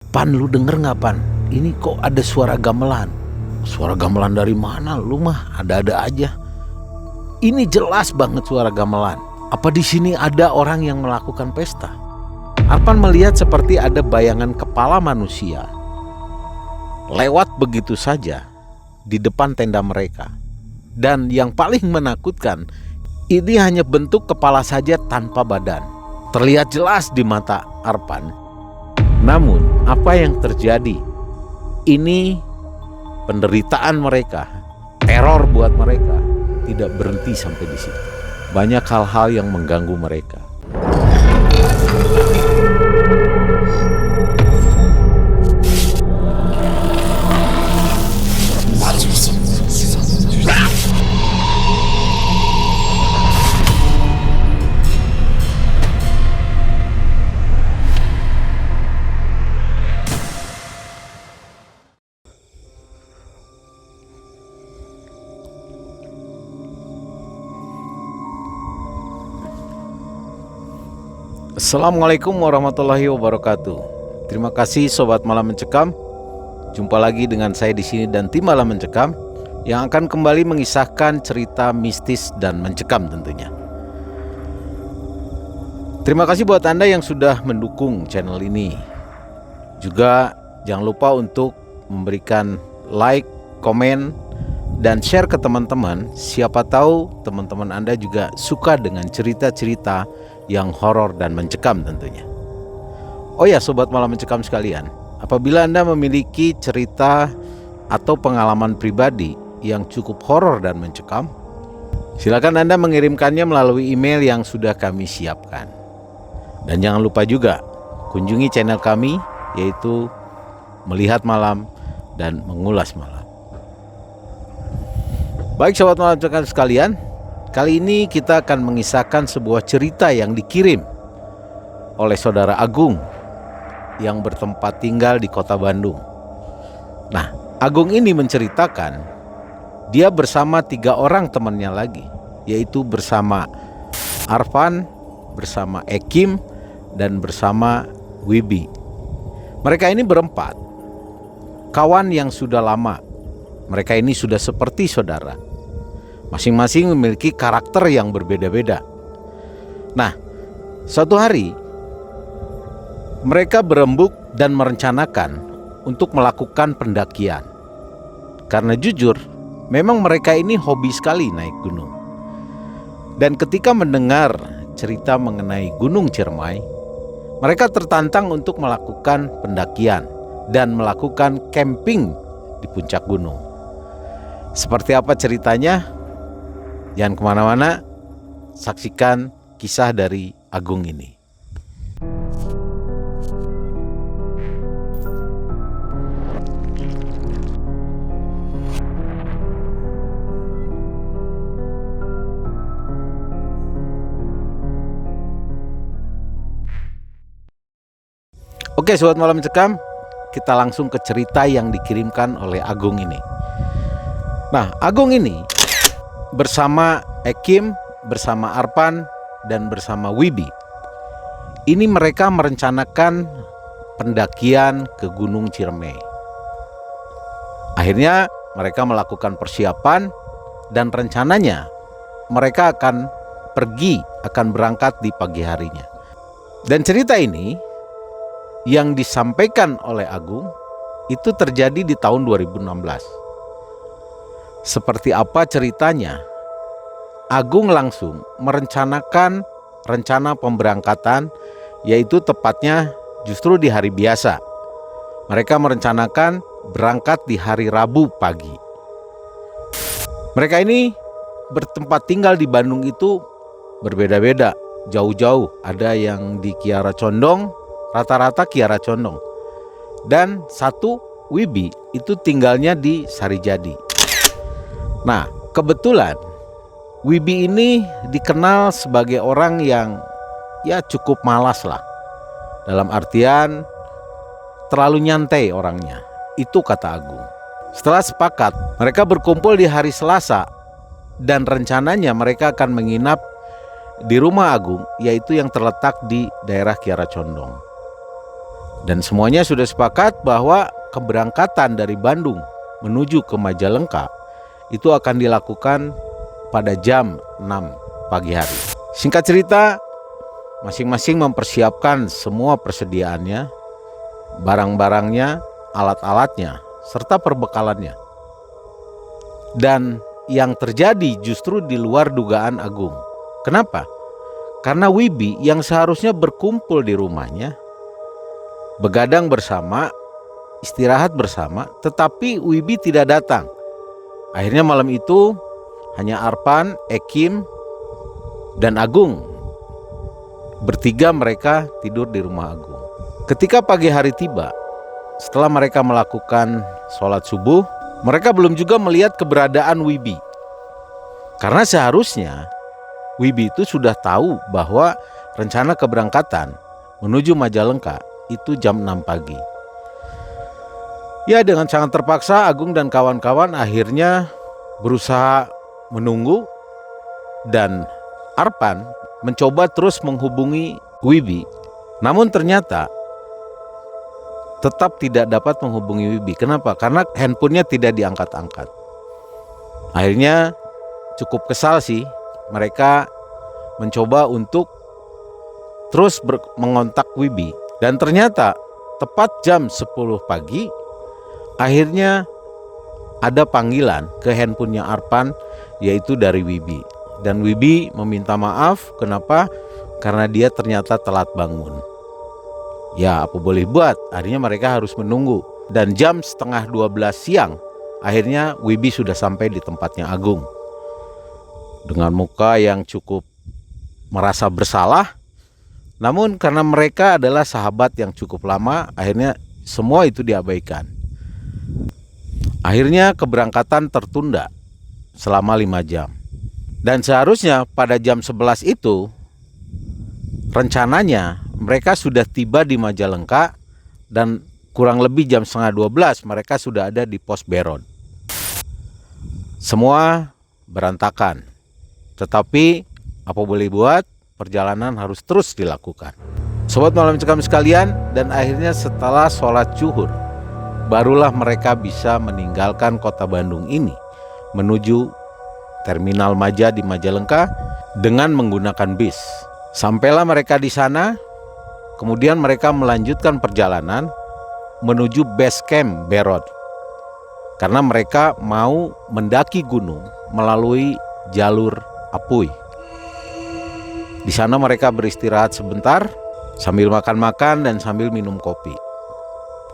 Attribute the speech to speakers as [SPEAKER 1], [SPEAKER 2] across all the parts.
[SPEAKER 1] Pan, lu denger gak Pan? Ini kok ada suara gamelan. Suara gamelan dari mana? Lu mah ada-ada aja. Ini jelas banget suara gamelan. Apa di sini ada orang yang melakukan pesta? Arpan melihat seperti ada bayangan kepala manusia lewat begitu saja di depan tenda mereka. Dan yang paling menakutkan, ini hanya bentuk kepala saja tanpa badan. Terlihat jelas di mata Arpan. Namun apa yang terjadi? Ini penderitaan mereka, teror buat mereka tidak berhenti sampai di situ. Banyak hal-hal yang mengganggu mereka. Assalamualaikum warahmatullahi wabarakatuh. Terima kasih Sobat Malam Mencekam. Jumpa lagi dengan saya di sini dan tim Malam Mencekam yang akan kembali mengisahkan cerita mistis dan mencekam tentunya. Terima kasih buat Anda yang sudah mendukung channel ini. Juga jangan lupa untuk memberikan like, komen, dan share ke teman-teman. Siapa tahu teman-teman Anda juga suka dengan cerita-cerita yang horor dan mencekam tentunya. Oh ya Sobat Malam Mencekam sekalian, apabila Anda memiliki cerita atau pengalaman pribadi yang cukup horor dan mencekam, silakan Anda mengirimkannya melalui email yang sudah kami siapkan. Dan jangan lupa juga kunjungi channel kami, yaitu Melihat Malam dan Mengulas Malam. Baik Sobat Malam Mencekam sekalian, kali ini kita akan mengisahkan sebuah cerita yang dikirim oleh Saudara Agung yang bertempat tinggal di kota Bandung. Nah, Agung ini menceritakan dia bersama 3 orang temannya lagi, yaitu bersama Arpan, bersama Ekim, dan bersama Wibi. Mereka ini berempat, kawan yang sudah lama. Mereka ini sudah seperti saudara. Masing-masing memiliki karakter yang berbeda-beda. Nah, suatu hari mereka berembuk dan merencanakan untuk melakukan pendakian. Karena jujur, memang mereka ini hobi sekali naik gunung. Dan ketika mendengar cerita mengenai Gunung Ciremai, mereka tertantang untuk melakukan pendakian dan melakukan camping di puncak gunung. Seperti apa ceritanya? Jangan kemana-mana, saksikan kisah dari Agung ini. Oke Sobat Malam Mencekam, kita langsung ke cerita yang dikirimkan oleh Agung ini. Nah, Agung ini bersama Ekim, bersama Arpan, dan bersama Wibi. Ini mereka merencanakan pendakian ke Gunung Ciremai. Akhirnya mereka melakukan persiapan dan rencananya mereka akan berangkat di pagi harinya. Dan cerita ini yang disampaikan oleh Agung itu terjadi di tahun 2016. Seperti apa ceritanya? Agung langsung merencanakan rencana pemberangkatan, yaitu tepatnya justru di hari biasa. Mereka merencanakan berangkat di hari Rabu pagi. Mereka ini bertempat tinggal di Bandung itu berbeda-beda, jauh-jauh. Ada yang di Kiara Condong, rata-rata Kiara Condong. Dan satu, Wibi, itu tinggalnya di Sarijadi. Nah, kebetulan Wibi ini dikenal sebagai orang yang ya cukup malas lah. Dalam artian terlalu nyantai orangnya. Itu kata Agung. Setelah sepakat, mereka berkumpul di hari Selasa dan rencananya mereka akan menginap di rumah Agung, yaitu yang terletak di daerah Kiara Condong. Dan semuanya sudah sepakat bahwa keberangkatan dari Bandung menuju ke Majalengka itu akan dilakukan pada jam 6 pagi hari. Singkat cerita, masing-masing mempersiapkan semua persediaannya, barang-barangnya, alat-alatnya, serta perbekalannya. Dan yang terjadi justru di luar dugaan Agung. Kenapa? Karena Wibi yang seharusnya berkumpul di rumahnya, begadang bersama, istirahat bersama, tetapi Wibi tidak datang. Akhirnya malam itu hanya Arpan, Ekim, dan Agung. Bertiga mereka tidur di rumah Agung. Ketika pagi hari tiba, setelah mereka melakukan sholat subuh, mereka belum juga melihat keberadaan Wibi. Karena seharusnya Wibi itu sudah tahu bahwa rencana keberangkatan menuju Majalengka itu jam 6 pagi. Ya, dengan sangat terpaksa Agung dan kawan-kawan akhirnya berusaha menunggu, dan Arpan mencoba terus menghubungi Wibi. Namun ternyata tetap tidak dapat menghubungi Wibi. Kenapa? Karena handphonenya tidak diangkat-angkat. Akhirnya cukup kesal sih, mereka mencoba untuk terus mengontak Wibi. Dan ternyata tepat jam 10 pagi akhirnya ada panggilan ke handphonenya Arpan, yaitu dari Wibi. Dan Wibi meminta maaf. Kenapa? Karena dia ternyata telat bangun. Ya, apa boleh buat, akhirnya mereka harus menunggu. Dan jam setengah 12 siang akhirnya Wibi sudah sampai di tempatnya Agung. Dengan muka yang cukup merasa bersalah. Namun karena mereka adalah sahabat yang cukup lama, akhirnya semua itu diabaikan. Akhirnya keberangkatan tertunda selama 5 jam. Dan seharusnya pada jam 11 itu rencananya mereka sudah tiba di Majalengka, dan kurang lebih jam setengah 12 mereka sudah ada di pos Beron. Semua berantakan. Tetapi apa boleh buat, perjalanan harus terus dilakukan. Sobat Malam Mencekam sekalian, dan akhirnya setelah sholat zuhur barulah mereka bisa meninggalkan kota Bandung ini menuju Terminal Maja di Majalengka dengan menggunakan bis. Sampailah mereka di sana, kemudian mereka melanjutkan perjalanan menuju base camp Beron. Karena mereka mau mendaki gunung melalui jalur Apuy. Di sana mereka beristirahat sebentar sambil makan-makan dan sambil minum kopi.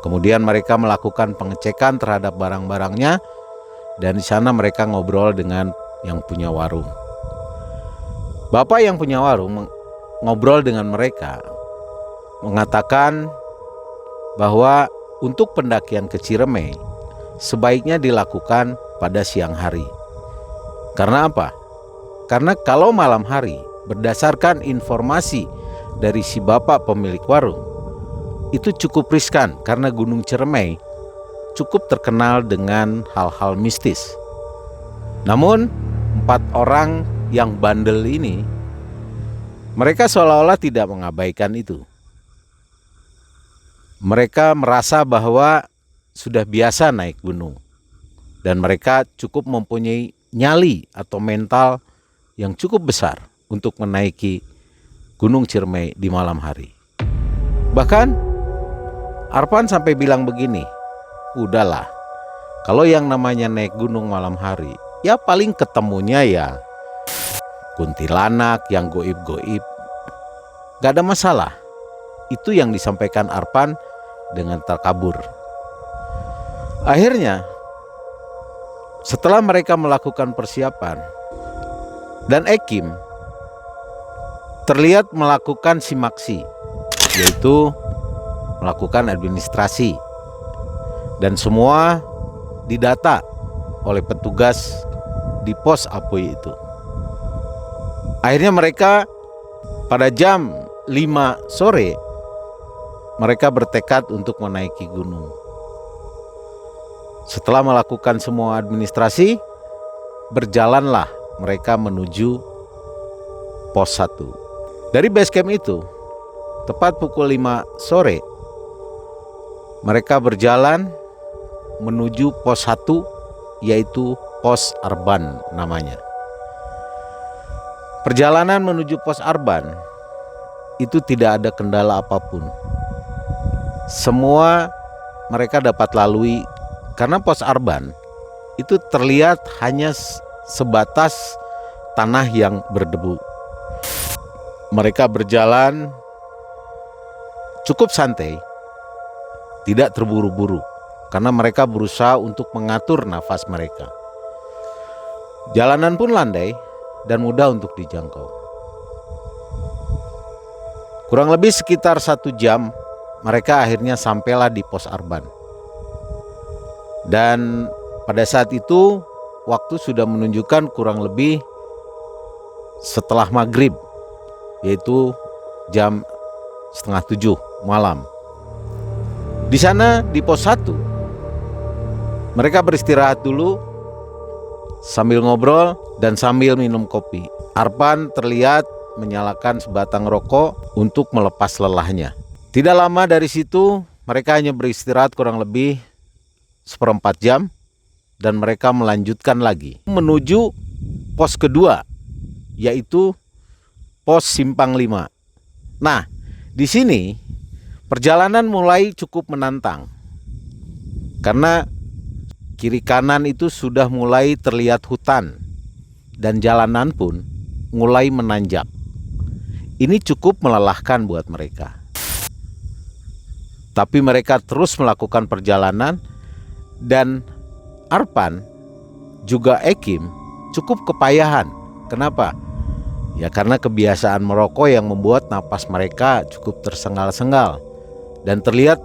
[SPEAKER 1] Kemudian mereka melakukan pengecekan terhadap barang-barangnya, dan di sana mereka ngobrol dengan yang punya warung. Bapak yang punya warung ngobrol dengan mereka, mengatakan bahwa untuk pendakian ke Ciremai sebaiknya dilakukan pada siang hari. Karena apa? Karena kalau malam hari, berdasarkan informasi dari si bapak pemilik warung, itu cukup riskan karena Gunung Ciremai cukup terkenal dengan hal-hal mistis. Namun 4 orang yang bandel ini, mereka seolah-olah tidak mengabaikan itu. Mereka merasa bahwa sudah biasa naik gunung, dan mereka cukup mempunyai nyali atau mental yang cukup besar untuk menaiki Gunung Ciremai di malam hari. Bahkan Arpan sampai bilang begini, udahlah, kalau yang namanya naik gunung malam hari, ya paling ketemunya ya kuntilanak yang goib-goib. Gak ada masalah. Itu yang disampaikan Arpan dengan takabur. Akhirnya setelah mereka melakukan persiapan, dan Ekim terlihat melakukan simaksi, yaitu melakukan administrasi, dan semua didata oleh petugas di pos Apuy itu. Akhirnya mereka pada jam 5 sore mereka bertekad untuk menaiki gunung. Setelah melakukan semua administrasi, berjalanlah mereka menuju pos 1. Dari base camp itu, tepat pukul 5 sore, Mereka berjalan menuju pos 1, yaitu pos Arban namanya. Perjalanan menuju pos Arban itu tidak ada kendala apapun. Semua mereka dapat lalui karena pos Arban itu terlihat hanya sebatas tanah yang berdebu. Mereka berjalan cukup santai, tidak terburu-buru, karena mereka berusaha untuk mengatur nafas mereka. Jalanan pun landai dan mudah untuk dijangkau. Kurang lebih sekitar 1 jam, mereka akhirnya sampailah di pos Arban. Dan pada saat itu, waktu sudah menunjukkan kurang lebih setelah maghrib, yaitu jam 6:30 malam. Di sana di pos 1 mereka beristirahat dulu sambil ngobrol dan sambil minum kopi. Arpan terlihat menyalakan sebatang rokok untuk melepas lelahnya. Tidak lama dari situ mereka hanya beristirahat kurang lebih 1/4 jam dan mereka melanjutkan lagi menuju pos kedua, yaitu pos Simpang 5. Nah, di sini perjalanan mulai cukup menantang karena kiri kanan itu sudah mulai terlihat hutan dan jalanan pun mulai menanjak. Ini cukup melelahkan buat mereka. Tapi mereka terus melakukan perjalanan dan Arpan juga Ekim cukup kepayahan. Kenapa? Ya karena kebiasaan merokok yang membuat napas mereka cukup tersengal-sengal. Dan terlihat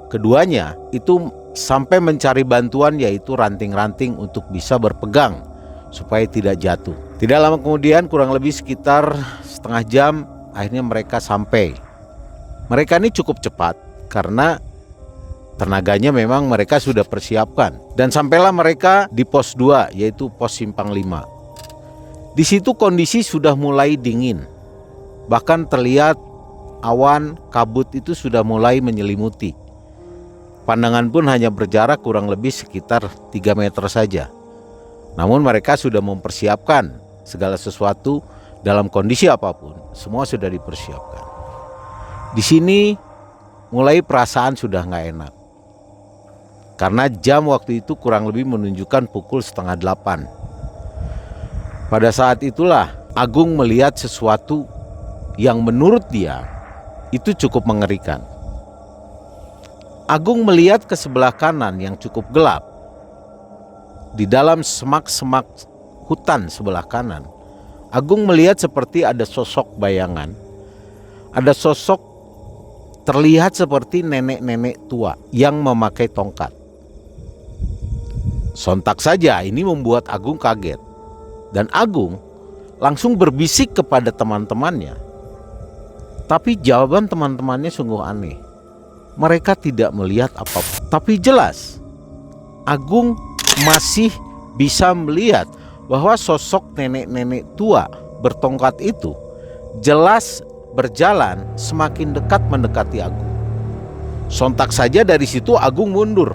[SPEAKER 1] keduanya itu sampai mencari bantuan, yaitu ranting-ranting untuk bisa berpegang supaya tidak jatuh. Tidak lama kemudian, kurang lebih sekitar setengah jam, akhirnya mereka sampai. Mereka ini cukup cepat karena tenaganya memang mereka sudah persiapkan. Dan sampailah mereka di pos 2, yaitu pos Simpang 5. Di situ kondisi sudah mulai dingin. Bahkan terlihat awan kabut itu sudah mulai menyelimuti. Pandangan pun hanya berjarak kurang lebih sekitar 3 meter saja. Namun mereka sudah mempersiapkan segala sesuatu dalam kondisi apapun. Semua sudah dipersiapkan. Di sini mulai perasaan sudah nggak enak. Karena jam waktu itu kurang lebih menunjukkan pukul 7:30. Pada saat itulah Agung melihat sesuatu yang menurut dia itu cukup mengerikan. Agung melihat ke sebelah kanan yang cukup gelap. Di dalam semak-semak hutan sebelah kanan, Agung melihat seperti ada sosok bayangan. Ada sosok terlihat seperti nenek-nenek tua yang memakai tongkat. Sontak saja ini membuat Agung kaget. Dan Agung langsung berbisik kepada teman-temannya. Tapi jawaban teman-temannya sungguh aneh. Mereka tidak melihat apa-apa. Tapi jelas Agung masih bisa melihat bahwa sosok nenek-nenek tua bertongkat itu jelas berjalan semakin dekat mendekati Agung. Sontak saja dari situ Agung mundur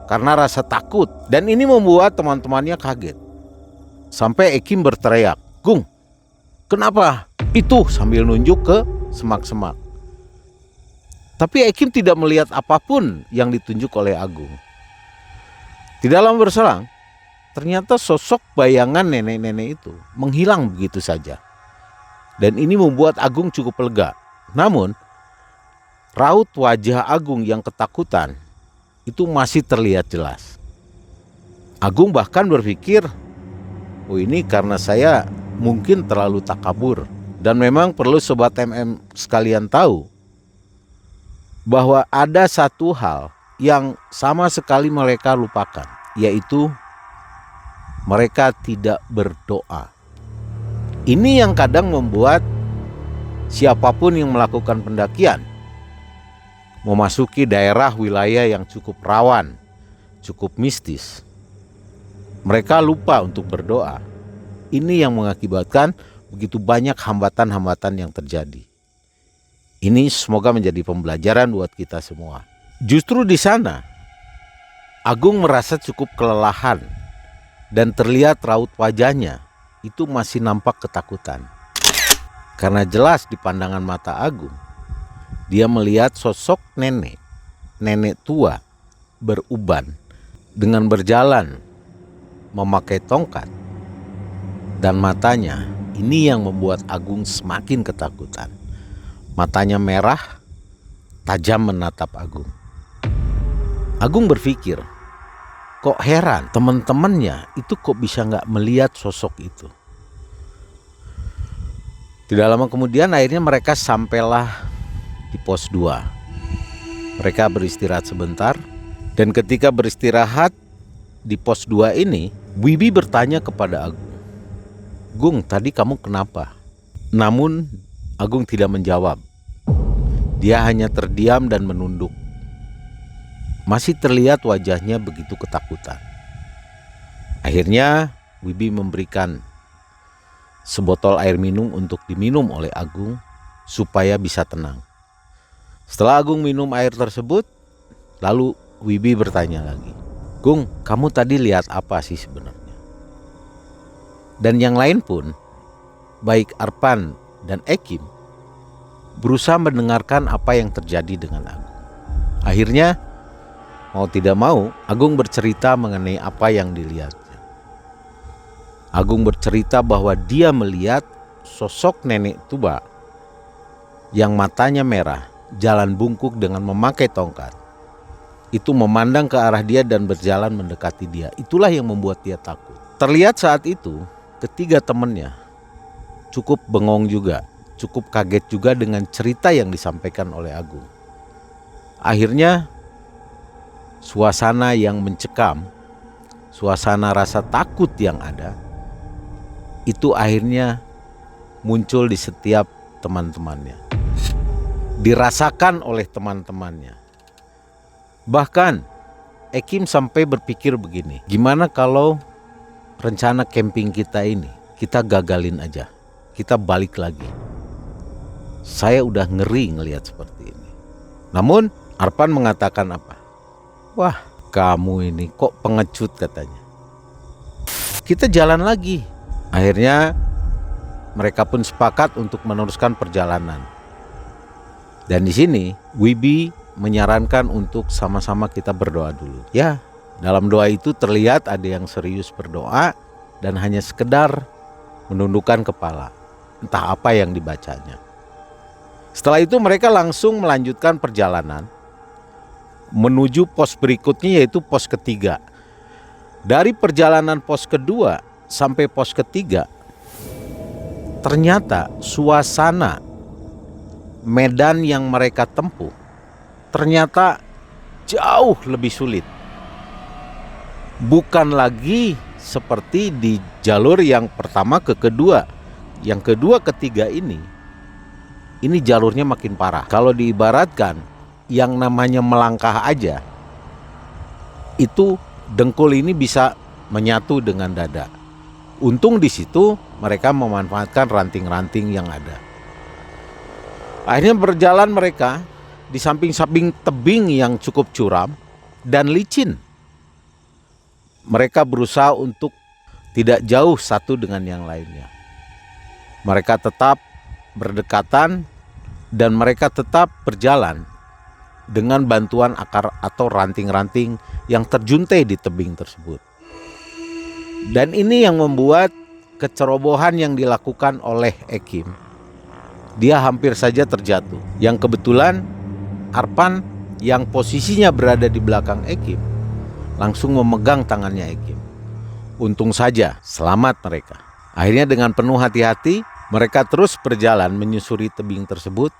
[SPEAKER 1] karena rasa takut. Dan ini membuat teman-temannya kaget. Sampai Ekim berteriak, "Gung, kenapa?" Itu sambil nunjuk ke semak-semak. Tapi Ekim tidak melihat apapun yang ditunjuk oleh Agung. Tidak lama berselang, ternyata sosok bayangan nenek-nenek itu menghilang begitu saja. Dan ini membuat Agung cukup lega. Namun, raut wajah Agung yang ketakutan itu masih terlihat jelas. Agung bahkan berpikir, oh ini karena saya mungkin terlalu takabur. Dan memang perlu Sobat MM sekalian tahu bahwa ada satu hal yang sama sekali mereka lupakan, yaitu mereka tidak berdoa. Ini yang kadang membuat siapapun yang melakukan pendakian memasuki daerah wilayah yang cukup rawan, cukup mistis, mereka lupa untuk berdoa. Ini yang mengakibatkan begitu banyak hambatan-hambatan yang terjadi. Ini semoga menjadi pembelajaran buat kita semua. Justru di sana Agung merasa cukup kelelahan dan terlihat raut wajahnya itu masih nampak ketakutan. Karena jelas di pandangan mata Agung, dia melihat sosok nenek tua beruban dengan berjalan memakai tongkat. Dan matanya ini yang membuat Agung semakin ketakutan. Matanya merah, tajam menatap Agung. Agung berpikir, kok heran teman-temannya itu kok bisa nggak melihat sosok itu. Tidak lama kemudian akhirnya mereka sampailah di pos 2. Mereka beristirahat sebentar, dan ketika beristirahat di pos 2 ini, Wibi bertanya kepada Agung, "Gung, tadi kamu kenapa?" Namun Agung tidak menjawab. Dia hanya terdiam dan menunduk. Masih terlihat wajahnya begitu ketakutan. Akhirnya Wibi memberikan sebotol air minum untuk diminum oleh Agung supaya bisa tenang. Setelah Agung minum air tersebut, lalu Wibi bertanya lagi, "Gung, kamu tadi lihat apa sih sebenarnya?" Dan yang lain pun, baik Arpan dan Ekim, berusaha mendengarkan apa yang terjadi dengan Agung. Akhirnya, mau tidak mau, Agung bercerita mengenai apa yang dilihatnya. Agung bercerita bahwa dia melihat sosok nenek tua yang matanya merah, jalan bungkuk dengan memakai tongkat. Itu memandang ke arah dia dan berjalan mendekati dia. Itulah yang membuat dia takut. Terlihat saat itu, ketiga temannya cukup bengong juga, cukup kaget juga dengan cerita yang disampaikan oleh Agung. Akhirnya, suasana yang mencekam, suasana rasa takut yang ada, itu akhirnya muncul di setiap teman-temannya. Dirasakan oleh teman-temannya. Bahkan Ekim sampai berpikir begini, gimana kalau rencana camping kita ini kita gagalin aja, kita balik lagi. Saya udah ngeri ngelihat seperti ini. Namun Arpan mengatakan apa? "Wah, kamu ini kok pengecut," katanya. "Kita jalan lagi." Akhirnya mereka pun sepakat untuk meneruskan perjalanan. Dan di sini Wibi menyarankan untuk sama-sama kita berdoa dulu. Ya, dalam doa itu terlihat ada yang serius berdoa dan hanya sekedar menundukkan kepala. Entah apa yang dibacanya. Setelah itu mereka langsung melanjutkan perjalanan menuju pos berikutnya, yaitu pos ketiga. Dari perjalanan pos kedua sampai pos ketiga, ternyata suasana medan yang mereka tempuh ternyata jauh lebih sulit. Bukan lagi seperti di jalur yang pertama ke kedua. Yang kedua ketiga ini jalurnya makin parah. Kalau diibaratkan, yang namanya melangkah aja, itu dengkul ini bisa menyatu dengan dada. Untung di situ mereka memanfaatkan ranting-ranting yang ada. Akhirnya berjalan mereka di samping-samping tebing yang cukup curam dan licin. Mereka berusaha untuk tidak jauh satu dengan yang lainnya. Mereka tetap berdekatan dan mereka tetap berjalan dengan bantuan akar atau ranting-ranting yang terjuntai di tebing tersebut. Dan ini yang membuat kecerobohan yang dilakukan oleh Ekim. Dia hampir saja terjatuh. Yang kebetulan Arpan yang posisinya berada di belakang Ekim langsung memegang tangannya Ekim. Untung saja selamat mereka. Akhirnya dengan penuh hati-hati mereka terus berjalan menyusuri tebing tersebut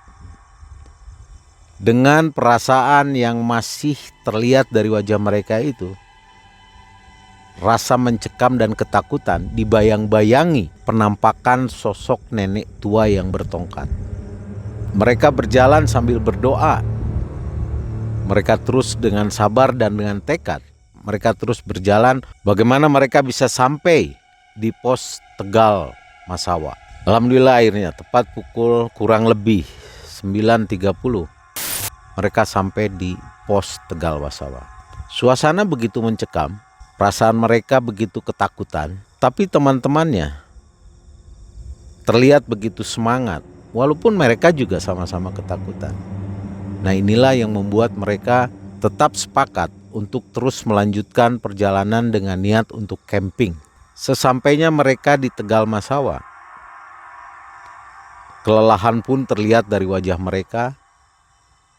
[SPEAKER 1] dengan perasaan yang masih terlihat dari wajah mereka itu. Rasa mencekam dan ketakutan dibayang-bayangi penampakan sosok nenek tua yang bertongkat. Mereka berjalan sambil berdoa. Mereka terus dengan sabar dan dengan tekad. Mereka terus berjalan bagaimana mereka bisa sampai di pos Tegal Masawa. Alhamdulillah akhirnya tepat pukul kurang lebih 9.30 mereka sampai di pos Tegal Wasawa. Suasana begitu mencekam, perasaan mereka begitu ketakutan, tapi teman-temannya terlihat begitu semangat, walaupun mereka juga sama-sama ketakutan. Nah, inilah yang membuat mereka tetap sepakat untuk terus melanjutkan perjalanan dengan niat untuk camping. Sesampainya mereka di Tegal Masawa, kelelahan pun terlihat dari wajah mereka,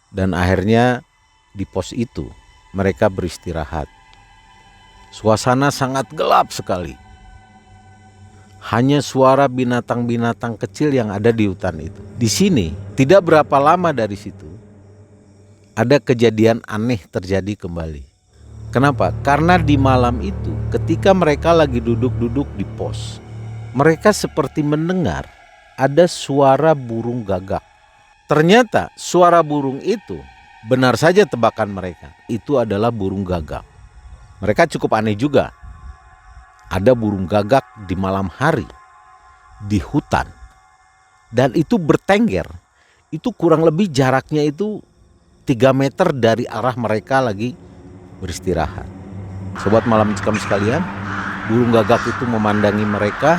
[SPEAKER 1] dan akhirnya di pos itu mereka beristirahat. Suasana sangat gelap sekali. Hanya suara binatang-binatang kecil yang ada di hutan itu. Di sini, tidak berapa lama dari situ, ada kejadian aneh terjadi kembali. Kenapa? Karena di malam itu, ketika mereka lagi duduk-duduk di pos, mereka seperti mendengar ada suara burung gagak. Ternyata suara burung itu, benar saja tebakan mereka, itu adalah burung gagak. Mereka cukup aneh juga. Ada burung gagak di malam hari, di hutan. Dan itu bertengger. Itu kurang lebih jaraknya itu 3 meter dari arah mereka lagi beristirahat. Sobat malam mencekam sekalian, burung gagak itu memandangi mereka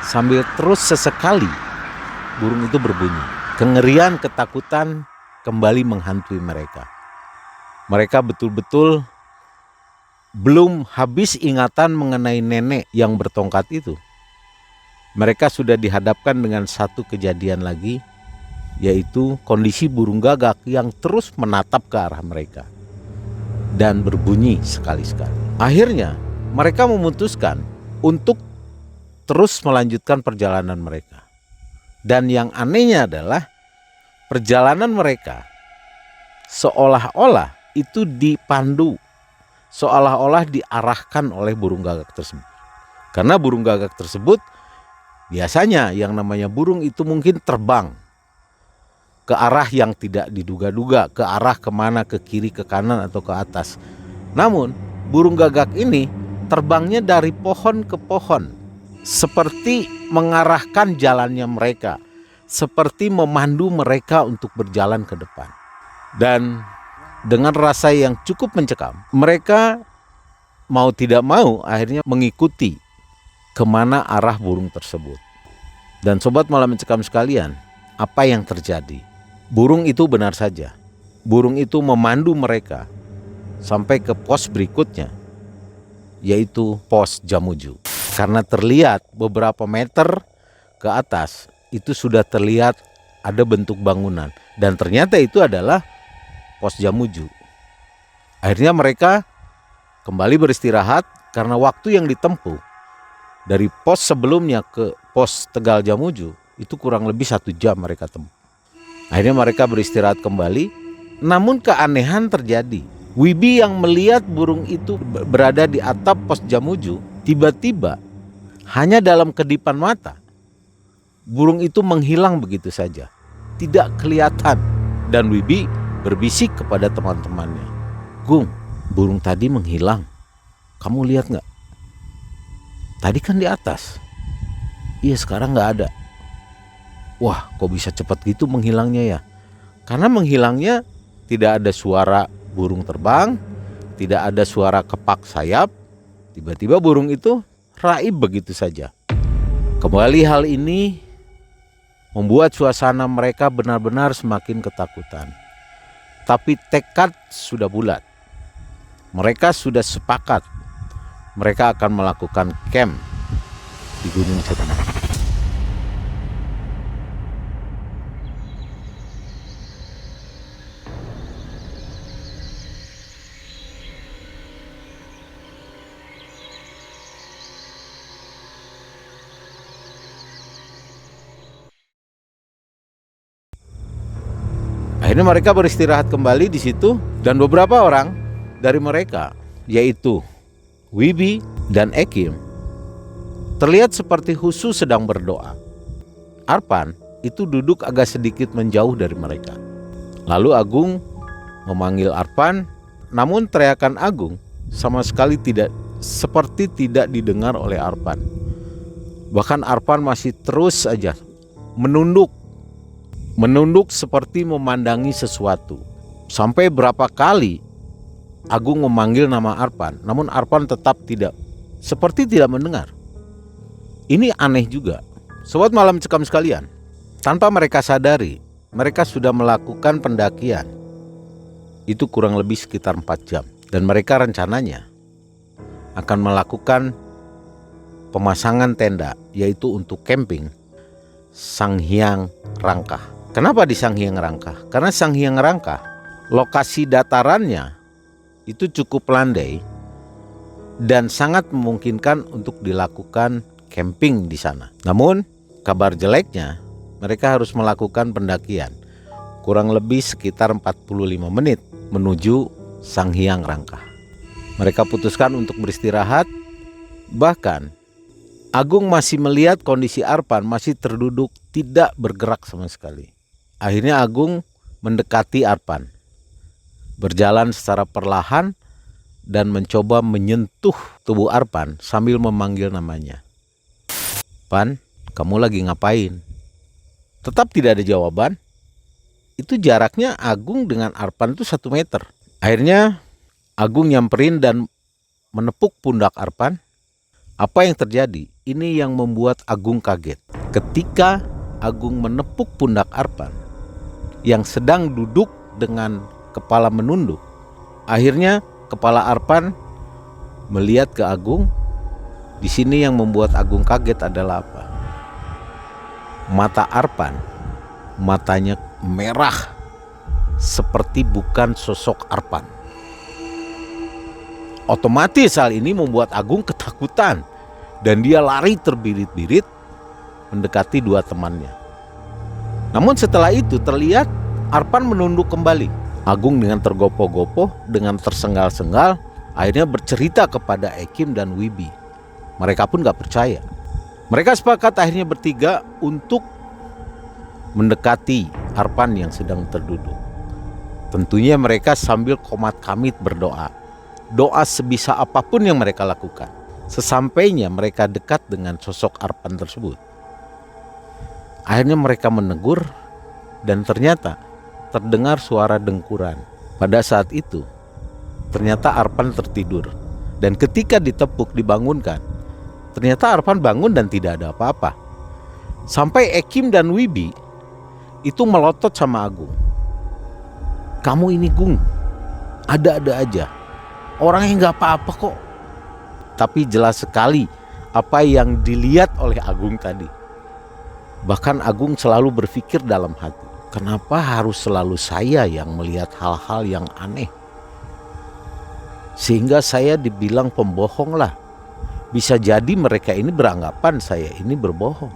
[SPEAKER 1] sambil terus sesekali burung itu berbunyi. Kengerian, ketakutan kembali menghantui mereka. Mereka betul-betul belum habis ingatan mengenai nenek yang bertongkat itu. Mereka sudah dihadapkan dengan satu kejadian lagi, yaitu kondisi burung gagak yang terus menatap ke arah mereka dan berbunyi sekali-sekali. Akhirnya mereka memutuskan untuk terus melanjutkan perjalanan mereka. Dan yang anehnya adalah perjalanan mereka seolah-olah itu dipandu, seolah-olah diarahkan oleh burung gagak tersebut. Karena burung gagak tersebut biasanya yang namanya burung itu mungkin terbang ke arah yang tidak diduga-duga, ke arah kemana, ke kiri, ke kanan, atau ke atas. Namun burung gagak ini terbangnya dari pohon ke pohon, seperti mengarahkan jalannya mereka, seperti memandu mereka untuk berjalan ke depan. Dan dengan rasa yang cukup mencekam, mereka mau tidak mau akhirnya mengikuti kemana arah burung tersebut. Dan sobat malam mencekam sekalian, apa yang terjadi? Burung itu benar saja, burung itu memandu mereka sampai ke pos berikutnya, yaitu pos Jamuju. Karena terlihat beberapa meter ke atas itu sudah terlihat ada bentuk bangunan, dan ternyata itu adalah pos Jamuju. Akhirnya mereka kembali beristirahat karena waktu yang ditempuh dari pos sebelumnya ke pos Tegal Jamuju itu kurang lebih 1 jam mereka tempuh. Akhirnya mereka beristirahat kembali, namun keanehan terjadi. Wibi yang melihat burung itu berada di atap pos Jamuju, tiba-tiba hanya dalam kedipan mata, burung itu menghilang begitu saja, tidak kelihatan. Dan Wibi berbisik kepada teman-temannya, "Gung, burung tadi menghilang. Kamu lihat gak? Tadi kan di atas." "Iya, sekarang gak ada." "Wah, kok bisa cepat gitu menghilangnya ya?" Karena menghilangnya tidak ada suara burung terbang, tidak ada suara kepak sayap. Tiba-tiba burung itu raib begitu saja. Kembali hal ini membuat suasana mereka benar-benar semakin ketakutan. Tapi tekad sudah bulat. Mereka sudah sepakat mereka akan melakukan camp di Gunung Setangkai. Akhirnya mereka beristirahat kembali di situ, dan beberapa orang dari mereka, yaitu Wibi dan Ekim, terlihat seperti khusyuk sedang berdoa. Arpan itu duduk agak sedikit menjauh dari mereka. Lalu Agung memanggil Arpan, namun teriakan Agung sama sekali tidak didengar oleh Arpan. Bahkan Arpan masih terus saja menunduk, menunduk seperti memandangi sesuatu. Sampai berapa kali Agung memanggil nama Arpan, namun Arpan tetap seperti tidak mendengar. Ini aneh juga. Sobat malam cekam sekalian, tanpa mereka sadari, mereka sudah melakukan pendakian. Itu kurang lebih sekitar 4 jam. Dan mereka rencananya akan melakukan pemasangan tenda, yaitu untuk camping Sanghyang Rangkah. Kenapa di Sanghyang Rangkah? Karena Sanghyang Rangkah, lokasi datarannya itu cukup landai dan sangat memungkinkan untuk dilakukan camping di sana. Namun kabar jeleknya, mereka harus melakukan pendakian kurang lebih sekitar 45 menit menuju Sanghyang Rangkah. Mereka putuskan untuk beristirahat. Bahkan Agung masih melihat kondisi Arpan masih terduduk, tidak bergerak sama sekali. Akhirnya Agung mendekati Arpan, berjalan secara perlahan dan mencoba menyentuh tubuh Arpan sambil memanggil namanya. "Pan, kamu lagi ngapain?" Tetap tidak ada jawaban. Itu jaraknya Agung dengan Arpan itu 1 meter. Akhirnya Agung nyamperin dan menepuk pundak Arpan. Apa yang terjadi? Ini yang membuat Agung kaget. Ketika Agung menepuk pundak Arpan yang sedang duduk dengan kepala menunduk, akhirnya kepala Arpan melihat ke Agung. Di sini yang membuat Agung kaget adalah apa? Mata Arpan, matanya merah seperti bukan sosok Arpan. Otomatis hal ini membuat Agung ketakutan dan dia lari terbirit-birit mendekati 2 temannya. Namun setelah itu terlihat Arpan menunduk kembali. Agung dengan tergopoh-gopoh, dengan tersengal-sengal, akhirnya bercerita kepada Ekim dan Wibi. Mereka pun gak percaya. Mereka sepakat akhirnya bertiga untuk mendekati Arpan yang sedang terduduk. Tentunya mereka sambil komat kamit berdoa. Doa sebisa apapun yang mereka lakukan. Sesampainya mereka dekat dengan sosok Arpan tersebut, akhirnya mereka menegur dan ternyata terdengar suara dengkuran. Pada saat itu ternyata Arpan tertidur, dan ketika ditepuk dibangunkan, ternyata Arpan bangun dan tidak ada apa-apa. Sampai Ekim dan Wibi itu melotot sama Agung. "Kamu ini Gung, ada-ada aja. Orangnya gak apa-apa kok." Tapi jelas sekali apa yang dilihat oleh Agung tadi. Bahkan Agung selalu berpikir dalam hati, kenapa harus selalu saya yang melihat hal-hal yang aneh? Sehingga saya dibilang pembohong lah. Bisa jadi mereka ini beranggapan saya ini berbohong.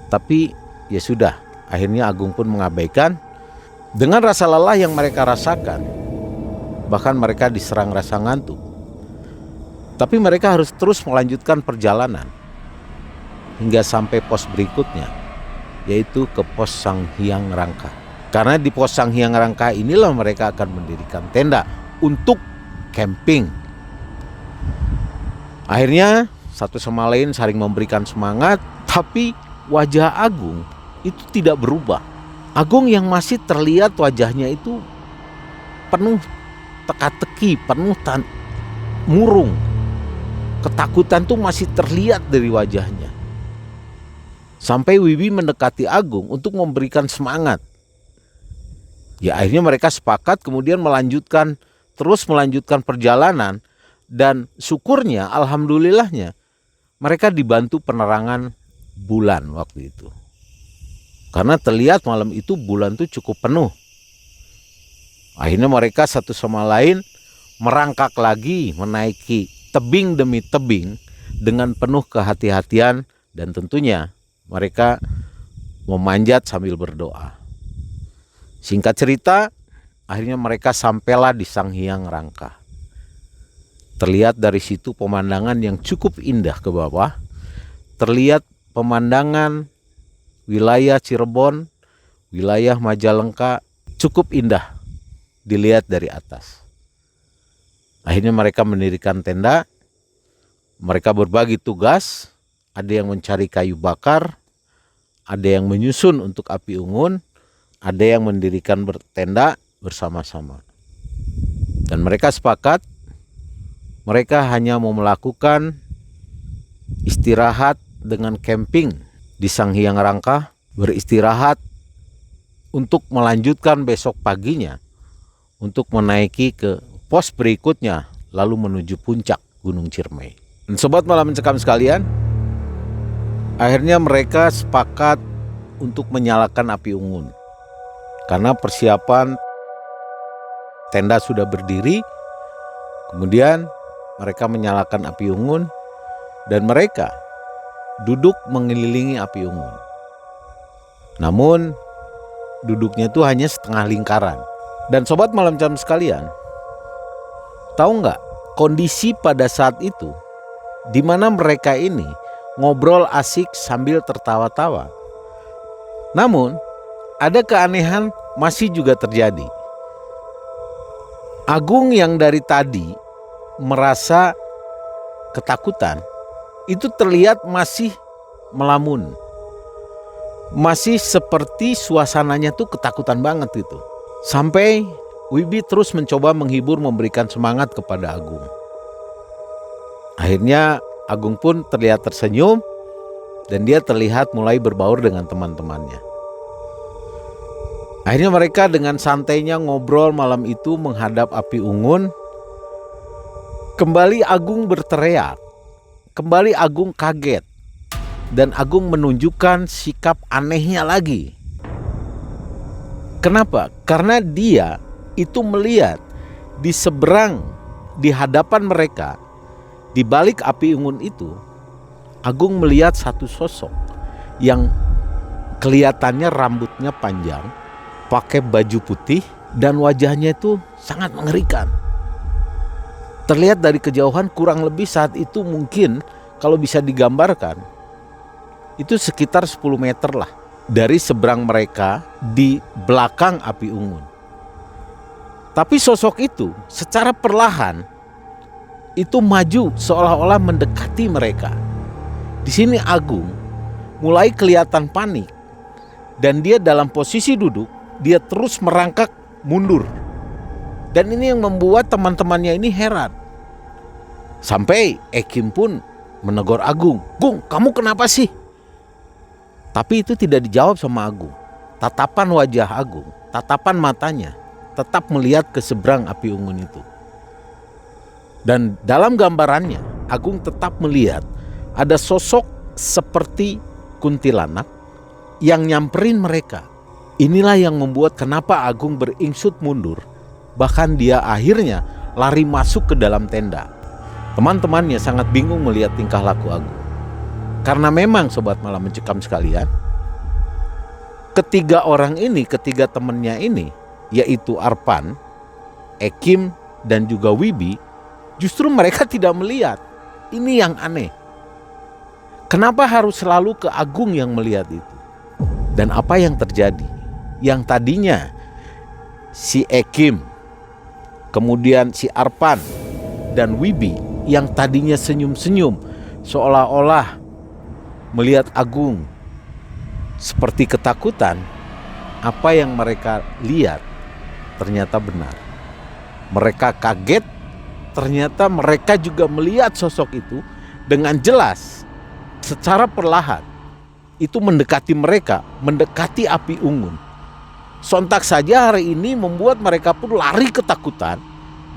[SPEAKER 1] Tapi ya sudah, akhirnya Agung pun mengabaikan. Dengan rasa lelah yang mereka rasakan, bahkan mereka diserang rasa ngantuk, tapi mereka harus terus melanjutkan perjalanan hingga sampai pos berikutnya, yaitu ke pos Sanghyang Rangkah. Karena di pos Sanghyang Rangkah inilah mereka akan mendirikan tenda untuk camping. Akhirnya satu sama lain saling memberikan semangat, tapi wajah Agung itu tidak berubah. Agung yang masih terlihat wajahnya itu penuh teka-teki, penuh murung. Ketakutan tuh masih terlihat dari wajahnya. Sampai Wibi mendekati Agung untuk memberikan semangat. Ya akhirnya mereka sepakat kemudian terus melanjutkan perjalanan. Dan syukurnya, alhamdulillahnya, mereka dibantu penerangan bulan waktu itu. Karena terlihat malam itu bulan tuh cukup penuh. Akhirnya mereka satu sama lain merangkak lagi menaiki tebing demi tebing dengan penuh kehati-hatian, dan tentunya mereka memanjat sambil berdoa. Singkat cerita, akhirnya mereka sampailah di Sanghyang Rangkah. Terlihat dari situ pemandangan yang cukup indah ke bawah. Terlihat pemandangan wilayah Cirebon, wilayah Majalengka cukup indah dilihat dari atas. Akhirnya mereka mendirikan tenda. Mereka berbagi tugas. Ada yang mencari kayu bakar, ada yang menyusun untuk api unggun, ada yang mendirikan tenda bersama-sama. Dan mereka sepakat, mereka hanya mau melakukan istirahat dengan camping di Sang Hyang Rangka, beristirahat untuk melanjutkan besok paginya untuk menaiki ke pos berikutnya, lalu menuju puncak Gunung Ciremai. Dan sobat malam mencekam sekalian, akhirnya mereka sepakat untuk menyalakan api unggun. Karena persiapan tenda sudah berdiri, kemudian mereka menyalakan api unggun dan mereka duduk mengelilingi api unggun. Namun duduknya itu hanya setengah lingkaran. Dan sobat malam jam sekalian, tahu nggak kondisi pada saat itu di mana mereka ini ngobrol asik sambil tertawa-tawa. Namun ada keanehan masih juga terjadi. Agung yang dari tadi merasa ketakutan itu terlihat masih melamun. Masih seperti suasananya tuh ketakutan banget itu. Sampai Wibi terus mencoba menghibur, memberikan semangat kepada Agung. Akhirnya Agung pun terlihat tersenyum dan dia terlihat mulai berbaur dengan teman-temannya. Akhirnya mereka dengan santainya ngobrol malam itu menghadap api unggun. Kembali Agung berteriak. Kembali Agung kaget. Dan Agung menunjukkan sikap anehnya lagi. Kenapa? Karena dia itu melihat di seberang, di hadapan mereka, di balik api unggun itu, Agung melihat satu sosok yang kelihatannya rambutnya panjang, pakai baju putih, dan wajahnya itu sangat mengerikan. Terlihat dari kejauhan kurang lebih saat itu mungkin kalau bisa digambarkan itu sekitar 10 meter lah dari seberang mereka di belakang api unggun. Tapi sosok itu secara perlahan itu maju seolah-olah mendekati mereka. Di sini Agung mulai kelihatan panik dan dia dalam posisi duduk, dia terus merangkak mundur. Dan ini yang membuat teman-temannya ini heran. Sampai Ekim pun menegur Agung, "Gung, kamu kenapa sih?" Tapi itu tidak dijawab sama Agung. Tatapan wajah Agung, tatapan matanya tetap melihat ke seberang api unggun itu. Dan dalam gambarannya Agung tetap melihat ada sosok seperti kuntilanak yang nyamperin mereka. Inilah yang membuat kenapa Agung beringsut mundur. Bahkan dia akhirnya lari masuk ke dalam tenda. Teman-temannya sangat bingung melihat tingkah laku Agung. Karena memang sobat malam mencekam sekalian, ketiga orang ini, ketiga temannya ini, yaitu Arpan, Ekim, dan juga Wibi, justru mereka tidak melihat. Ini yang aneh. Kenapa harus selalu ke Agung yang melihat itu? Dan apa yang terjadi? Yang tadinya si Ekim, kemudian si Arpan dan Wibi yang tadinya senyum-senyum seolah-olah melihat Agung seperti ketakutan, apa yang mereka lihat ternyata benar. Mereka kaget, ternyata mereka juga melihat sosok itu dengan jelas secara perlahan. Itu mendekati mereka, mendekati api unggun. Sontak saja hari ini membuat mereka pun lari ketakutan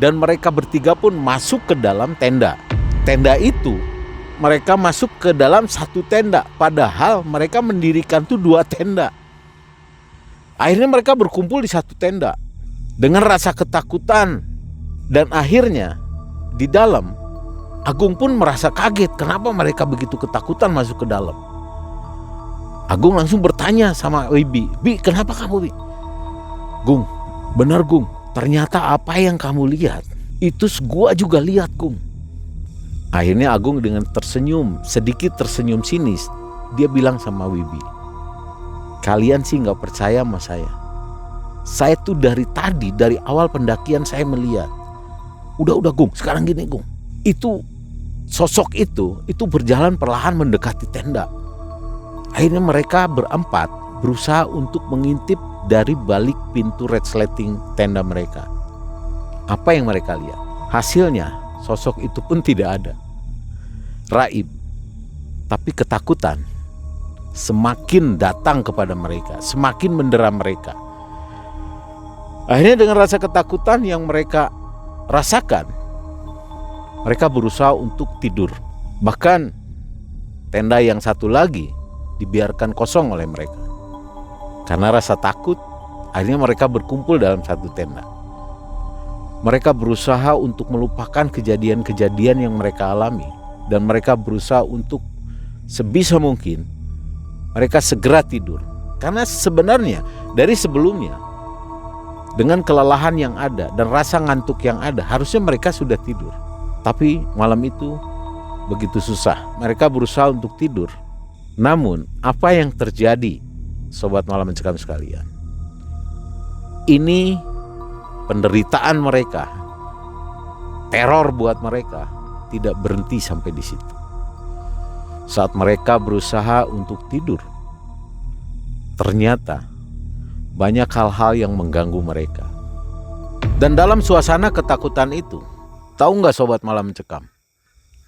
[SPEAKER 1] dan mereka bertiga pun masuk ke dalam tenda. Tenda itu mereka masuk ke dalam satu tenda, padahal mereka mendirikan tuh 2 tenda. Akhirnya mereka berkumpul di satu tenda dengan rasa ketakutan dan akhirnya di dalam Agung pun merasa kaget kenapa mereka begitu ketakutan masuk ke dalam. Agung langsung bertanya sama Wibi, "Bi, kenapa kamu, Bi?" "Gung, benar Gung, ternyata apa yang kamu lihat itu gua juga lihat, Gung." Akhirnya Agung dengan tersenyum, sedikit tersenyum sinis, dia bilang sama Wibi, "Kalian sih gak percaya sama saya. Saya tuh dari tadi, dari awal pendakian saya melihat. Udah Gung, sekarang gini Gung, itu sosok itu berjalan perlahan mendekati tenda." Akhirnya mereka berempat berusaha untuk mengintip dari balik pintu resleting tenda mereka. Apa yang mereka lihat? Hasilnya sosok itu pun tidak ada. Raib. Tapi ketakutan semakin datang kepada mereka, semakin mendera mereka. Akhirnya dengan rasa ketakutan yang mereka rasakan, mereka berusaha untuk tidur. Bahkan tenda yang satu lagi dibiarkan kosong oleh mereka. Karena rasa takut, akhirnya mereka berkumpul dalam satu tenda. Mereka berusaha untuk melupakan kejadian-kejadian yang mereka alami. Dan mereka berusaha untuk sebisa mungkin mereka segera tidur. Karena sebenarnya dari sebelumnya, dengan kelelahan yang ada dan rasa ngantuk yang ada, harusnya mereka sudah tidur. Tapi malam itu begitu susah. Mereka berusaha untuk tidur. Namun apa yang terjadi, sobat malam mencekam sekalian, ini penderitaan mereka, teror buat mereka tidak berhenti sampai di situ. Saat mereka berusaha untuk tidur, ternyata banyak hal-hal yang mengganggu mereka. Dan dalam suasana ketakutan itu, tahu nggak sobat malam mencekam?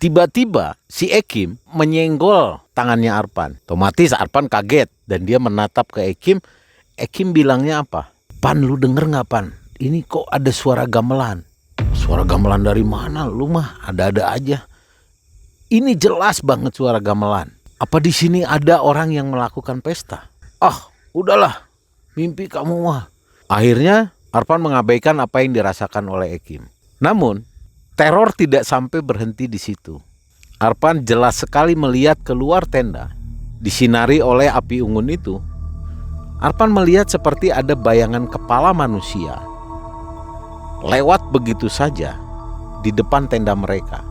[SPEAKER 1] Tiba-tiba si Ekim menyenggol tangannya Arpan. Otomatis Arpan kaget dan dia menatap ke Ekim. Ekim bilangnya apa? Pan, lu denger nggak Pan? Ini kok ada suara gamelan. Suara gamelan dari mana? Lu mah ada-ada aja. Ini jelas banget suara gamelan. Apa di sini ada orang yang melakukan pesta? Ah, udahlah. Mimpi kamu mah. Akhirnya Arpan mengabaikan apa yang dirasakan oleh Ekim. Namun teror tidak sampai berhenti di situ. Arpan jelas sekali melihat keluar tenda, disinari oleh api unggun itu. Arpan melihat seperti ada bayangan kepala manusia lewat begitu saja di depan tenda mereka.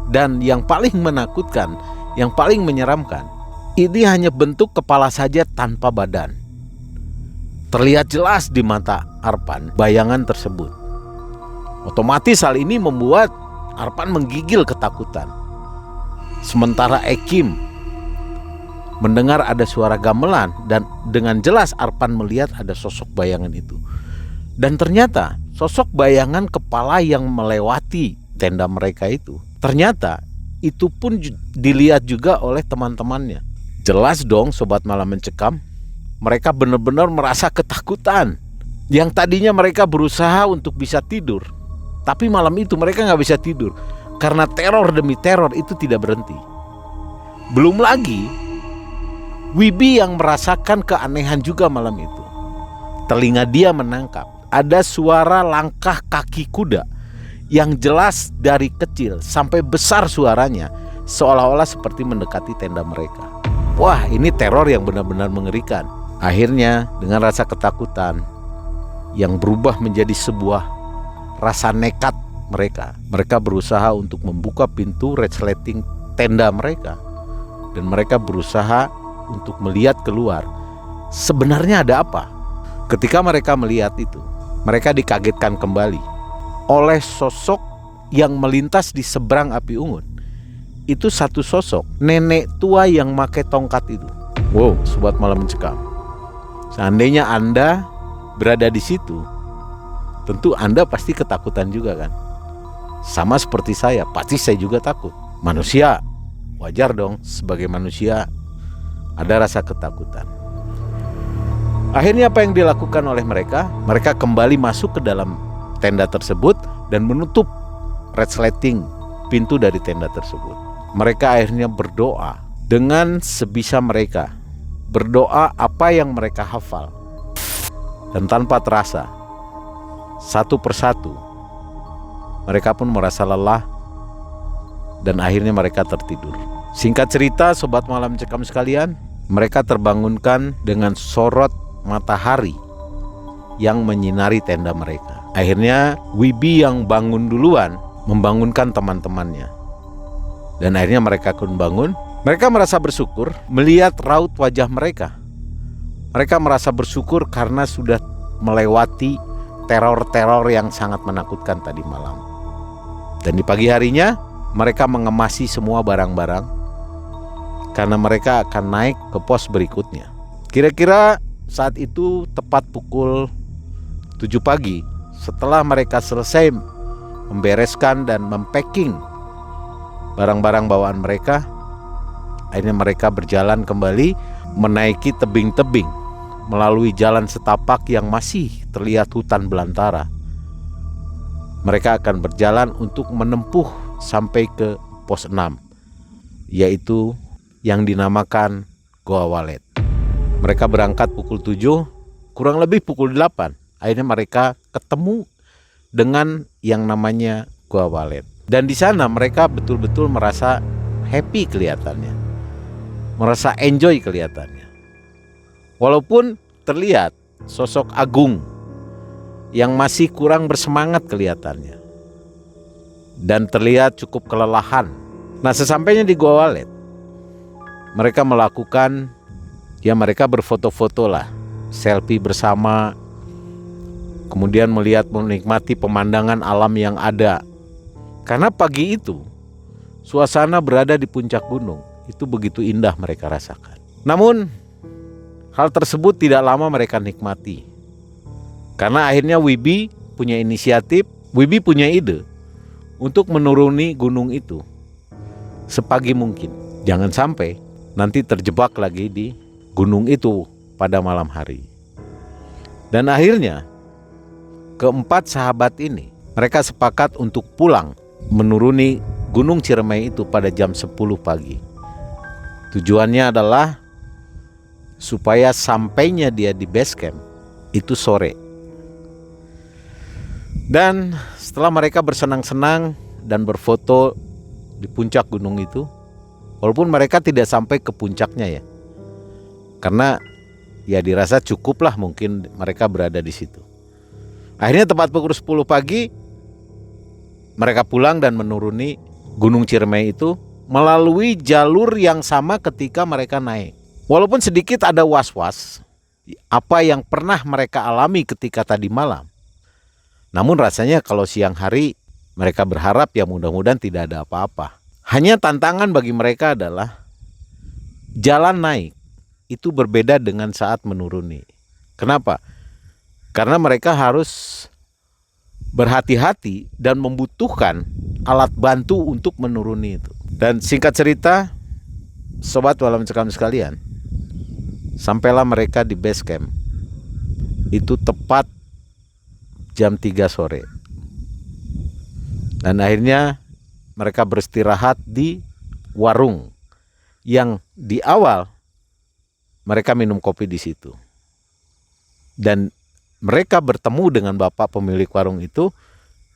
[SPEAKER 1] Dan yang paling menakutkan, yang paling menyeramkan, ini hanya bentuk kepala saja tanpa badan. Terlihat jelas di mata Arpan bayangan tersebut. Otomatis hal ini membuat Arpan menggigil ketakutan. Sementara Ekim mendengar ada suara gamelan dan dengan jelas Arpan melihat ada sosok bayangan itu. Dan ternyata sosok bayangan kepala yang melewati tenda mereka itu, ternyata itu pun dilihat juga oleh teman-temannya. Jelas dong sobat malam mencekam, mereka benar-benar merasa ketakutan. Yang tadinya mereka berusaha untuk bisa tidur, tapi malam itu mereka gak bisa tidur karena teror demi teror itu tidak berhenti. Belum lagi Wibi yang merasakan keanehan juga malam itu. Telinga dia menangkap ada suara langkah kaki kuda yang jelas dari kecil sampai besar suaranya, seolah-olah seperti mendekati tenda mereka. Wah, ini teror yang benar-benar mengerikan. Akhirnya dengan rasa ketakutan yang berubah menjadi sebuah rasa nekat mereka berusaha untuk membuka pintu resleting tenda mereka. Dan mereka berusaha untuk melihat keluar. Sebenarnya ada apa? Ketika mereka melihat itu, mereka dikagetkan kembali oleh sosok yang melintas di seberang api unggun. Itu satu sosok nenek tua yang pakai tongkat itu. Wow, sobat malam mencekam. Seandainya Anda berada di situ, tentu Anda pasti ketakutan juga kan? Sama seperti saya, pasti saya juga takut. Manusia, wajar dong sebagai manusia ada rasa ketakutan. Akhirnya apa yang dilakukan oleh mereka? Mereka kembali masuk ke dalam tenda tersebut dan menutup resleting pintu dari tenda tersebut. Mereka akhirnya berdoa dengan sebisa mereka. Berdoa apa yang mereka hafal. Dan tanpa terasa, satu persatu mereka pun merasa lelah dan akhirnya mereka tertidur. Singkat cerita sobat malam cekam sekalian, mereka terbangunkan dengan sorot matahari yang menyinari tenda mereka. Akhirnya Wibi yang bangun duluan membangunkan teman-temannya. Dan akhirnya mereka pun bangun. Mereka merasa bersyukur melihat raut wajah mereka. Mereka merasa bersyukur karena sudah melewati teror-teror yang sangat menakutkan tadi malam. Dan di pagi harinya mereka mengemasi semua barang-barang. karena mereka akan naik ke pos berikutnya. Kira-kira saat itu tepat pukul 7 pagi, setelah mereka selesai membereskan dan mempacking barang-barang bawaan mereka, akhirnya mereka berjalan kembali menaiki tebing-tebing melalui jalan setapak yang masih terlihat hutan belantara. Mereka akan berjalan untuk menempuh sampai ke pos 6, yaitu yang dinamakan Goa Walet. Mereka berangkat pukul 7, kurang lebih pukul 8. Akhirnya mereka ketemu dengan yang namanya Goa Walet. Dan di sana mereka betul-betul merasa happy kelihatannya. Merasa enjoy kelihatannya. Walaupun terlihat sosok Agung yang masih kurang bersemangat kelihatannya. Dan terlihat cukup kelelahan. Nah, sesampainya di Goa Walet, mereka melakukan, mereka berfoto-foto lah, selfie bersama, kemudian menikmati pemandangan alam yang ada. Karena pagi itu suasana berada di puncak gunung itu begitu indah mereka rasakan. Namun hal tersebut tidak lama mereka nikmati. Karena akhirnya Wibi punya inisiatif, Wibi punya ide untuk menuruni gunung itu sepagi mungkin. Jangan sampai nanti terjebak lagi di gunung itu pada malam hari. Dan akhirnya keempat sahabat ini, mereka sepakat untuk pulang menuruni Gunung Ciremai itu pada jam 10 pagi. Tujuannya adalah supaya sampainya dia di base camp itu sore. Dan setelah mereka bersenang-senang dan berfoto di puncak gunung itu, walaupun mereka tidak sampai ke puncaknya ya, karena ya dirasa cukuplah mungkin mereka berada di situ. Akhirnya tepat pukul 10 pagi mereka pulang dan menuruni Gunung Ciremai itu melalui jalur yang sama ketika mereka naik. Walaupun sedikit ada was-was apa yang pernah mereka alami ketika tadi malam. Namun rasanya kalau siang hari mereka berharap ya mudah-mudahan tidak ada apa-apa. Hanya tantangan bagi mereka adalah jalan naik itu berbeda dengan saat menuruni. Kenapa? Karena mereka harus berhati-hati dan membutuhkan alat bantu untuk menuruni itu. Dan singkat cerita, sobat walam cekam sekalian, sampailah mereka di base camp itu tepat jam 3 sore. Dan akhirnya mereka beristirahat di warung yang di awal mereka minum kopi di situ. Dan mereka bertemu dengan bapak pemilik warung itu,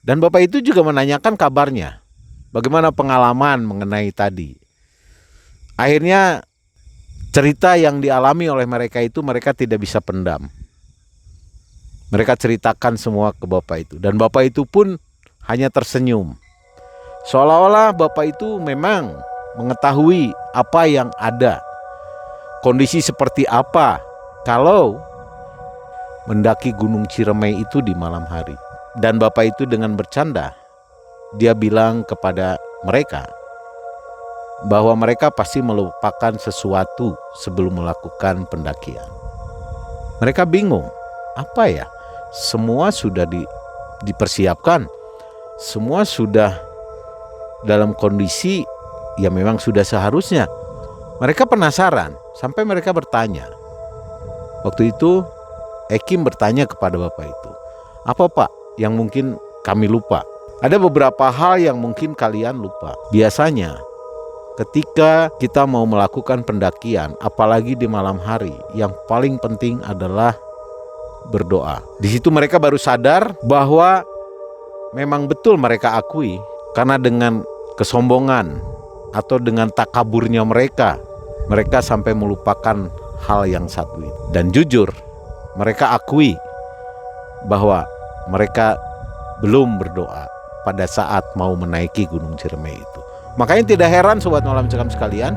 [SPEAKER 1] dan bapak itu juga menanyakan kabarnya. Bagaimana pengalaman mengenai tadi. Akhirnya cerita yang dialami oleh mereka itu mereka tidak bisa pendam. Mereka ceritakan semua ke bapak itu. Dan bapak itu pun hanya tersenyum. Seolah-olah bapak itu memang mengetahui apa yang ada. Kondisi seperti apa kalau mendaki Gunung Ciremai itu di malam hari. Dan bapak itu dengan bercanda, dia bilang kepada mereka bahwa mereka pasti melupakan sesuatu sebelum melakukan pendakian. Mereka bingung, apa ya? Semua sudah dipersiapkan, semua sudah dalam kondisi ya memang sudah seharusnya. Mereka penasaran sampai mereka bertanya. Waktu itu Ekim bertanya kepada bapak itu, apa pak yang mungkin kami lupa? Ada beberapa hal yang mungkin kalian lupa. Biasanya ketika kita mau melakukan pendakian, apalagi di malam hari, yang paling penting adalah berdoa. Di situ mereka baru sadar bahwa memang betul mereka akui, karena dengan kesombongan atau dengan takaburnya mereka sampai melupakan hal yang satu itu. Dan jujur, mereka akui bahwa mereka belum berdoa pada saat mau menaiki Gunung Ciremai itu. Makanya tidak heran sobat malam cekam sekalian,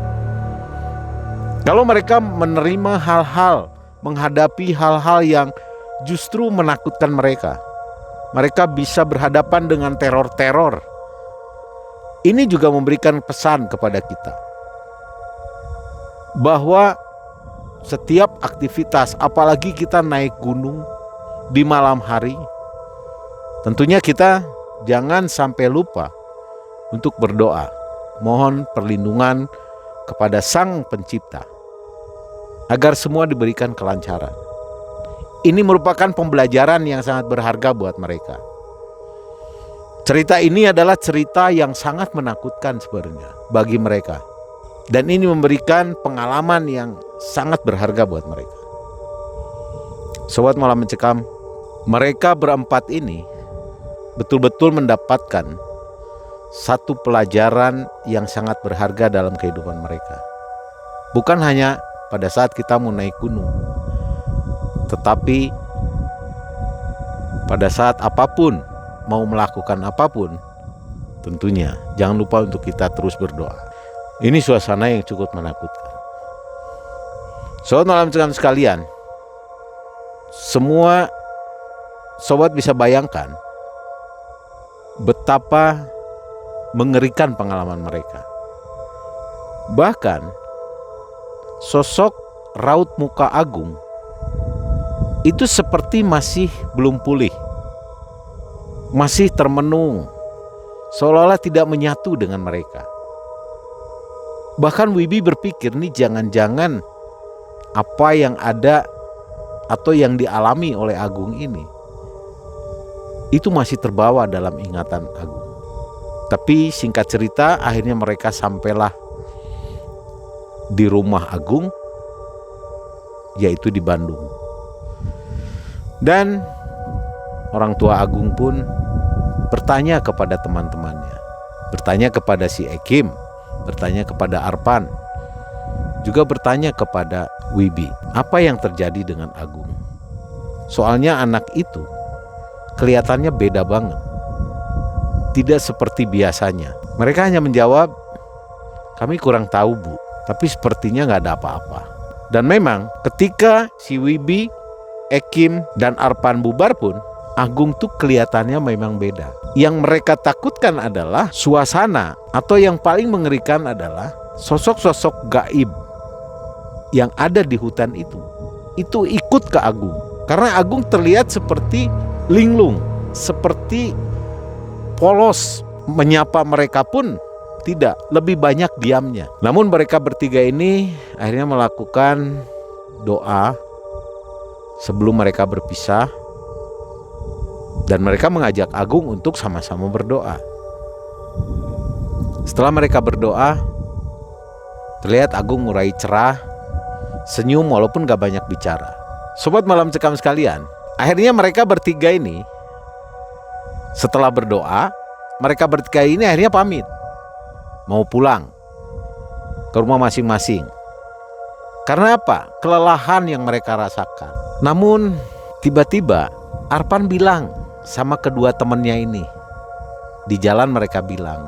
[SPEAKER 1] kalau mereka menerima hal-hal, menghadapi hal-hal yang justru menakutkan mereka. Mereka bisa berhadapan dengan teror-teror. Ini juga memberikan pesan kepada kita bahwa setiap aktivitas, apalagi kita naik gunung di malam hari, tentunya kita jangan sampai lupa untuk berdoa, mohon perlindungan kepada Sang Pencipta agar semua diberikan kelancaran. Ini merupakan pembelajaran yang sangat berharga buat mereka. Cerita ini adalah cerita yang sangat menakutkan sebenarnya bagi mereka. Dan ini memberikan pengalaman yang sangat berharga buat mereka. Sobat Malam Mencekam, mereka berempat ini betul-betul mendapatkan satu pelajaran yang sangat berharga dalam kehidupan mereka. Bukan hanya pada saat kita mau naik gunung, tetapi pada saat apapun, mau melakukan apapun, tentunya jangan lupa untuk kita terus berdoa. Ini suasana yang cukup menakutkan. Sobat Malam Mencekam sekalian, semua sobat bisa bayangkan betapa mengerikan pengalaman mereka. Bahkan sosok raut muka Agung itu seperti masih belum pulih, masih termenung, seolah-olah tidak menyatu dengan mereka. Bahkan Wibi berpikir, nih jangan-jangan apa yang ada atau yang dialami oleh Agung ini itu masih terbawa dalam ingatan Agung. Tapi singkat cerita, akhirnya mereka sampailah di rumah Agung, yaitu di Bandung. Dan orang tua Agung pun bertanya kepada teman-temannya, bertanya kepada si Ekim, bertanya kepada Arpan, juga bertanya kepada Wibi, apa yang terjadi dengan Agung. Soalnya anak itu kelihatannya beda banget, tidak seperti biasanya. Mereka hanya menjawab, kami kurang tahu Bu, tapi sepertinya gak ada apa-apa. Dan memang ketika si Wibi, Ekim, dan Arpan bubar pun, Agung tuh kelihatannya memang beda. Yang mereka takutkan adalah suasana, atau yang paling mengerikan adalah sosok-sosok gaib yang ada di hutan itu ikut ke Agung. Karena Agung terlihat seperti linglung, seperti polos, menyapa mereka pun tidak, lebih banyak diamnya. Namun mereka bertiga ini akhirnya melakukan doa sebelum mereka berpisah, dan mereka mengajak Agung untuk sama-sama berdoa. Setelah mereka berdoa, terlihat Agung mulai cerah, senyum walaupun gak banyak bicara. Sobat Malam Mencekam sekalian, akhirnya mereka bertiga ini setelah berdoa, mereka bertiga ini akhirnya pamit, mau pulang ke rumah masing-masing. Karena apa? Kelelahan yang mereka rasakan. Namun tiba-tiba Arpan bilang sama kedua temannya ini, di jalan mereka bilang,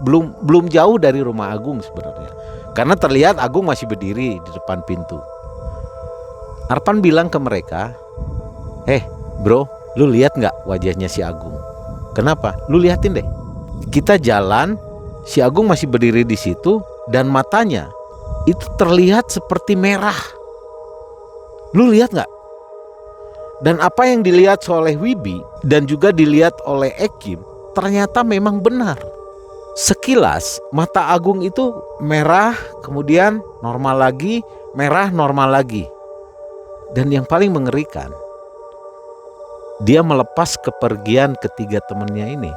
[SPEAKER 1] belum jauh dari rumah Agung sebenarnya, karena terlihat Agung masih berdiri di depan pintu. Arpan bilang ke mereka, bro, lu lihat gak wajahnya si Agung? Kenapa? Lu liatin deh. Kita jalan, si Agung masih berdiri di situ, dan matanya itu terlihat seperti merah. Lu lihat gak? Dan apa yang dilihat oleh Wibi dan juga dilihat oleh Ekim ternyata memang benar. Sekilas mata Agung itu merah, kemudian normal lagi, merah, normal lagi. Dan yang paling mengerikan, dia melepas kepergian ketiga temannya ini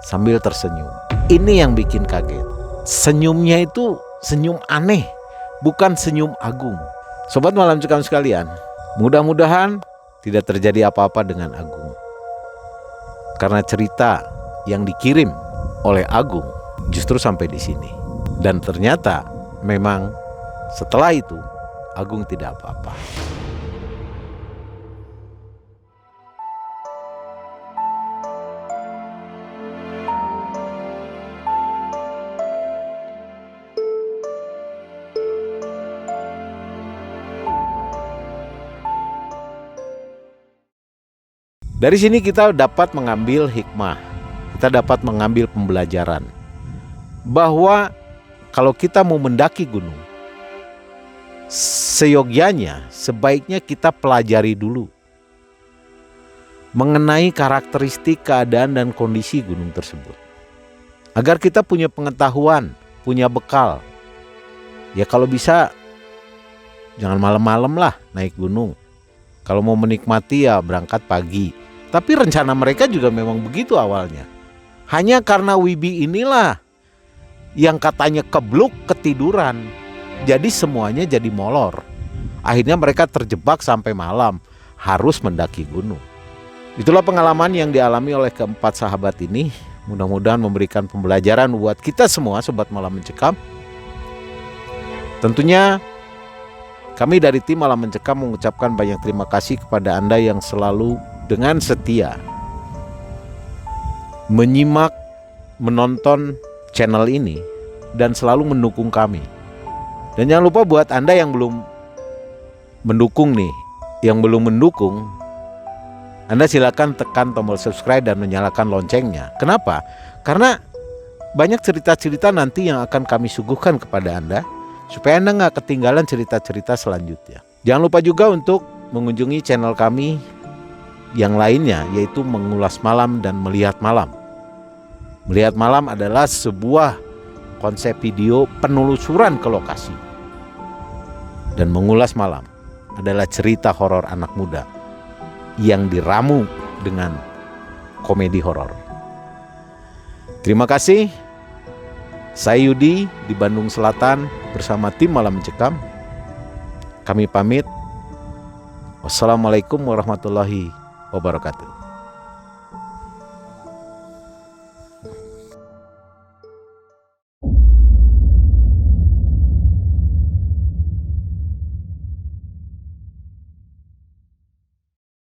[SPEAKER 1] sambil tersenyum. Ini yang bikin kaget. Senyumnya itu senyum aneh, bukan senyum Agung. Sobat Malam Mencekam sekalian, mudah-mudahan tidak terjadi apa-apa dengan Agung. Karena cerita yang dikirim oleh Agung justru sampai di sini. Dan ternyata memang setelah itu Agung tidak apa-apa. Dari sini kita dapat mengambil hikmah, kita dapat mengambil pembelajaran bahwa kalau kita mau mendaki gunung, seyogyanya sebaiknya kita pelajari dulu mengenai karakteristik, keadaan, dan kondisi gunung tersebut. Agar kita punya pengetahuan, punya bekal. Ya kalau bisa jangan malam-malam lah naik gunung. Kalau mau menikmati ya berangkat pagi. Tapi rencana mereka juga memang begitu awalnya. Hanya karena Wibi inilah yang katanya kebluk ketiduran. Jadi semuanya jadi molor. Akhirnya mereka terjebak sampai malam, harus mendaki gunung. Itulah pengalaman yang dialami oleh keempat sahabat ini. Mudah-mudahan memberikan pembelajaran buat kita semua Sobat Malam Mencekam. Tentunya kami dari tim Malam Mencekam mengucapkan banyak terima kasih kepada Anda yang selalu dengan setia menyimak, menonton channel ini dan selalu mendukung kami. Dan jangan lupa buat Anda yang belum mendukung nih, yang belum mendukung, Anda silakan tekan tombol subscribe dan menyalakan loncengnya. Kenapa? Karena banyak cerita-cerita nanti yang akan kami suguhkan kepada Anda, supaya Anda nggak ketinggalan cerita-cerita selanjutnya. Jangan lupa juga untuk mengunjungi channel kami yang lainnya, yaitu Mengulas Malam dan Melihat Malam. Melihat Malam adalah sebuah konsep video penelusuran ke lokasi. Dan Mengulas Malam adalah cerita horor anak muda yang diramu dengan komedi horor. Terima kasih. Saya Yudi di Bandung Selatan bersama tim Malam Mencekam. Kami pamit. Wassalamualaikum warahmatullahi wabarakatuh.